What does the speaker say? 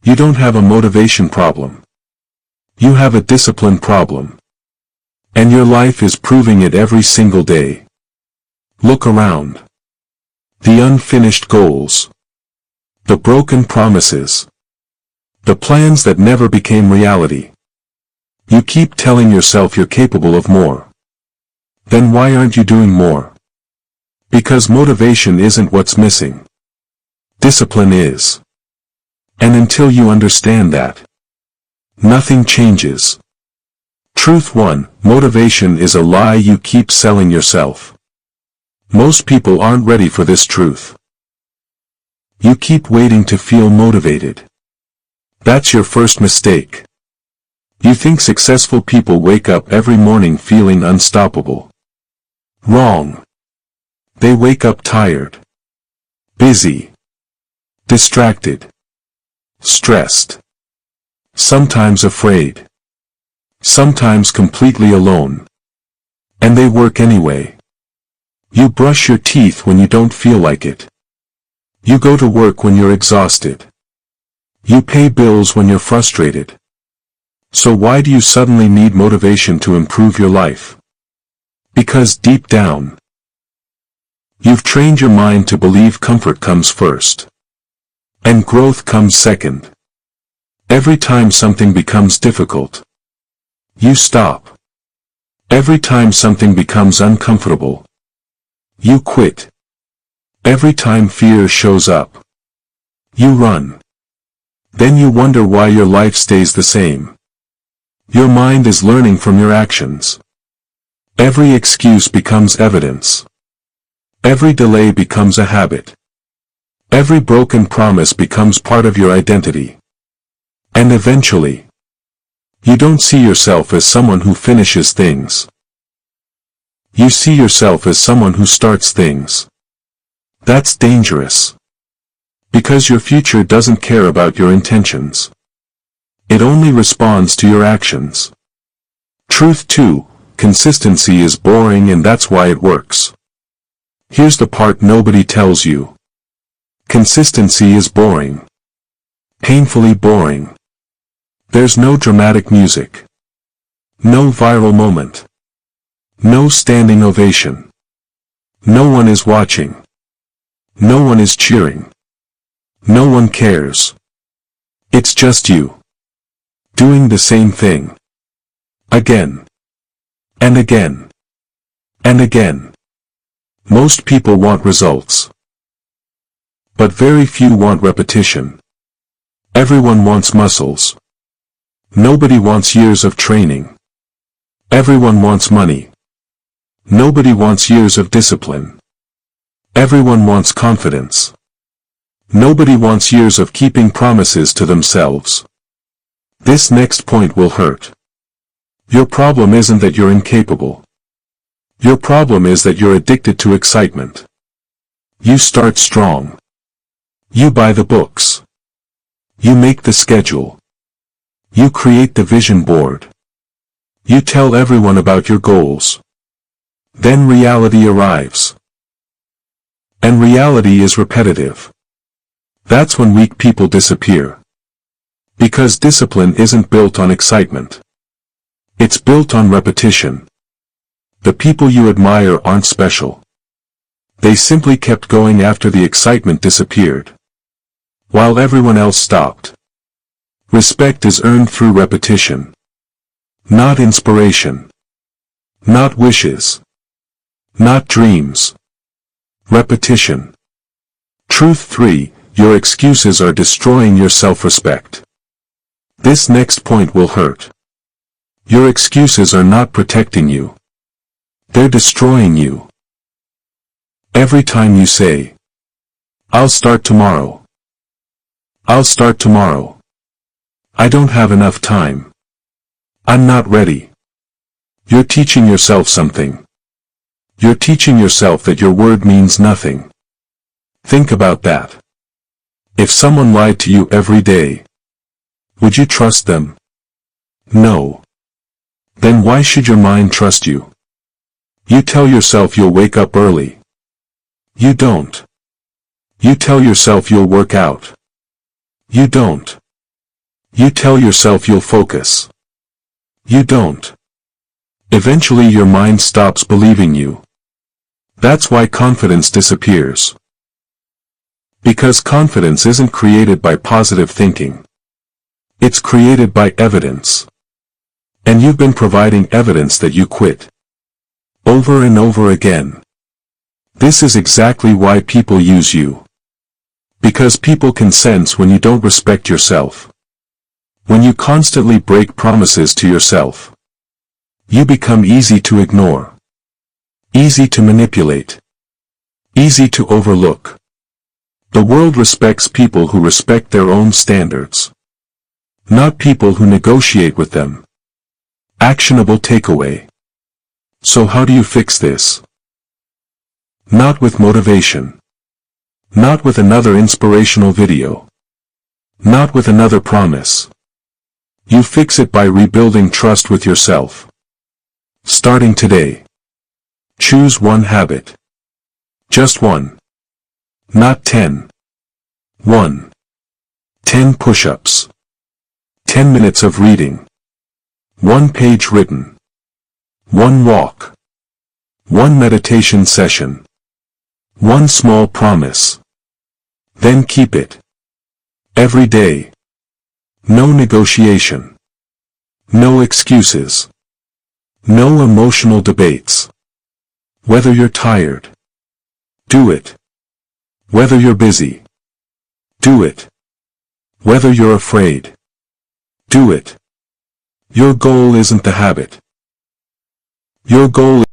You don't have a motivation problem. You have a discipline problem. And your life is proving it every single day. Look around. The unfinished goals. The broken promises. The plans that never became reality. You keep telling yourself you're capable of more. Then why aren't you doing more? Because motivation isn't what's missing. Discipline is. And until you understand that, nothing changes. Truth 1, motivation is a lie you keep selling yourself. Most people aren't ready for this truth. You keep waiting to feel motivated. That's your first mistake. You think successful people wake up every morning feeling unstoppable. Wrong. They wake up tired, busy, distracted, stressed, sometimes afraid, sometimes completely alone. And they work anyway. You brush your teeth when you don't feel like it. You go to work when you're exhausted. You pay bills when you're frustrated. So why do you suddenly need motivation to improve your life? Because deep down, you've trained your mind to believe comfort comes first. And growth comes second. Every time something becomes difficult, you stop. Every time something becomes uncomfortable, you quit. Every time fear shows up, you run. Then you wonder why your life stays the same. Your mind is learning from your actions. Every excuse becomes evidence. Every delay becomes a habit. Every broken promise becomes part of your identity. And eventually, you don't see yourself as someone who finishes things. You see yourself as someone who starts things. That's dangerous. Because your future doesn't care about your intentions. It only responds to your actions. Truth 2, consistency is boring and that's why it works. Here's the part nobody tells you. Consistency is boring. Painfully boring. There's no dramatic music. No viral moment. No standing ovation. No one is watching. No one is cheering. No one cares. It's just you. Doing the same thing. Again. And again. And again. Most people want results. But very few want repetition. Everyone wants muscles. Nobody wants years of training. Everyone wants money. Nobody wants years of discipline. Everyone wants confidence. Nobody wants years of keeping promises to themselves. This next point will hurt. Your problem isn't that you're incapable. Your problem is that you're addicted to excitement. You start strong. You buy the books. You make the schedule. You create the vision board. You tell everyone about your goals. Then reality arrives. And reality is repetitive. That's when weak people disappear. Because discipline isn't built on excitement. It's built on repetition. The people you admire aren't special. They simply kept going after the excitement disappeared. While everyone else stopped. Respect is earned through repetition. Not inspiration. Not wishes. Not dreams. Repetition. Truth 3, your excuses are destroying your self-respect. This next point will hurt. Your excuses are not protecting you. They're destroying you. Every time you say, "I'll start tomorrow. I'll start tomorrow. I don't have enough time. I'm not ready." You're teaching yourself something. You're teaching yourself that your word means nothing. Think about that. If someone lied to you every day, would you trust them? No. Then why should your mind trust you? You tell yourself you'll wake up early. You don't. You tell yourself you'll work out. You don't. You tell yourself you'll focus. You don't. Eventually your mind stops believing you. That's why confidence disappears. Because confidence isn't created by positive thinking. It's created by evidence. And you've been providing evidence that you quit. Over and over again. This is exactly why people use you. Because people can sense when you don't respect yourself. When you constantly break promises to yourself. You become easy to ignore. Easy to manipulate. Easy to overlook. The world respects people who respect their own standards. Not people who negotiate with them. Actionable takeaway. So how do you fix this? Not with motivation. Not with another inspirational video. Not with another promise. You fix it by rebuilding trust with yourself. Starting today. Choose one habit. Just one. Not 10. 1. 10 push-ups. 10 minutes of reading. 1 page written. 1 walk. 1 meditation session. 1 small promise. Then keep it. Every day. No negotiation. No excuses. No emotional debates. Whether you're tired. Do it. Whether you're busy. Do it. Whether you're afraid. Do it. Your goal isn't the habit. Your goal